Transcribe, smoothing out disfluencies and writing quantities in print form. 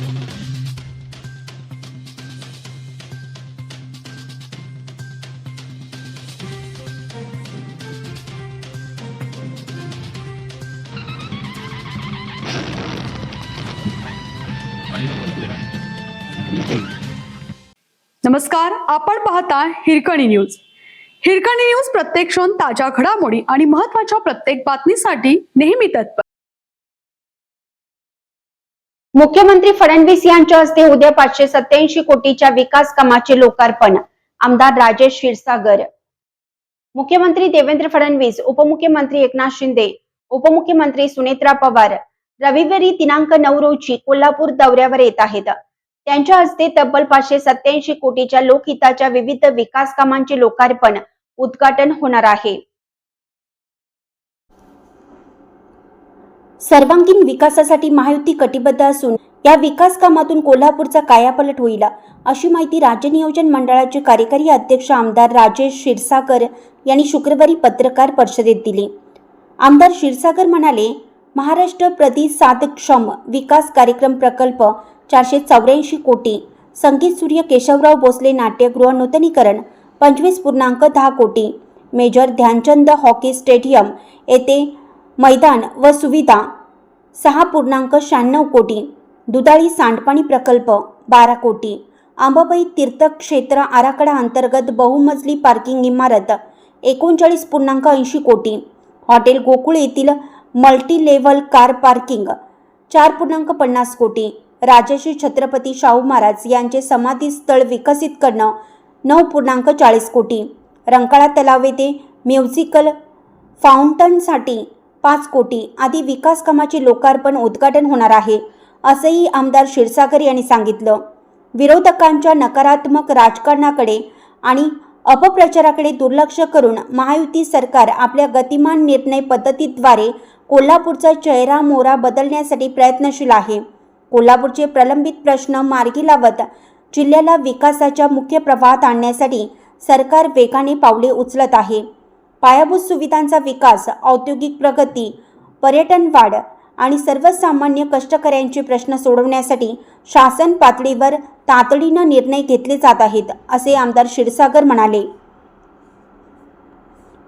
नमस्कार, आपण पाहता हिरकणी न्यूज. हिरकणी न्यूज प्रत्येक क्षण ताज्या घडामोडी आणि महत्त्वाच्या प्रत्येक बातमीसाठी नेहमी तत्पर. मुख्यमंत्री फडणवीस यांच्या हस्ते उद्या 587 कोटीच्या विकास कामाचे लोकार्पण. आमदार राजेश क्षीरसागर. मुख्यमंत्री देवेंद्र फडणवीस, उपमुख्यमंत्री एकनाथ शिंदे, उपमुख्यमंत्री सुनेत्रा पवार रविवारी दिनांक 9 रोजी कोल्हापूर दौऱ्यावर येत आहेत. त्यांच्या हस्ते तब्बल 587 कोटीच्या लोकहिताच्या विविध विकास कामांचे लोकार्पण उद्घाटन होणार आहे. सर्वांगीण विकासासाठी महायुती कटिबद्ध असून या विकास कामातून कोल्हापूरचा कायापालट होईल, अशी माहिती राज्य नियोजन मंडळाचे कार्यकारी अध्यक्ष आमदार राजेश क्षीरसागर यांनी शुक्रवारी पत्रकार परिषदेत दिली. आमदार क्षीरसागर म्हणाले, महाराष्ट्र प्रतिसादक्षम विकास कार्यक्रम प्रकल्प 484 कोटी, संगीत सूर्य केशवराव भोसले नाट्यगृह नूतनीकरण 25.10 कोटी, मेजर ध्यानचंद हॉकी स्टेडियम येथे मैदान व सुविधा 6.96 कोटी, दुधाळी सांडपाणी प्रकल्प 12 कोटी, अंबाबाई तीर्थक्षेत्र आराखडा अंतर्गत बहुमजली पार्किंग इमारत 39.80 कोटी, हॉटेल गोकुळ येथील मल्टी लेव्हल कार पार्किंग 4.50 कोटी, राजश्री छत्रपती शाहू महाराज यांचे समाधी स्थळ विकसित करणं 9.40 कोटी, रंकाळा तलाव येथे म्युझिकल फाउंटनसाठी 5 कोटी आदी विकास कामाचे लोकार्पण उद्घाटन होणार आहे, असंही आमदार क्षीरसागर यांनी सांगितलं. विरोधकांच्या नकारात्मक राजकारणाकडे आणि अपप्रचाराकडे दुर्लक्ष करून महायुती सरकार आपल्या गतिमान निर्णय पद्धतीद्वारे कोल्हापूरचा चेहरा मोहरा बदलण्यासाठी प्रयत्नशील आहे. कोल्हापूरचे प्रलंबित प्रश्न मार्गी लावत जिल्ह्याला विकासाच्या मुख्य प्रवाहात आणण्यासाठी सरकार वेगाने पावले उचलत आहे. पायाभूत सुविधांचा विकास, औद्योगिक प्रगती, पर्यटन वाढ आणि सर्वसामान्य कष्टकऱ्यांचे प्रश्न सोडवण्यासाठी शासन पातळीवर तातडीनं निर्णय घेतले जात आहेत, असे आमदार क्षीरसागर म्हणाले.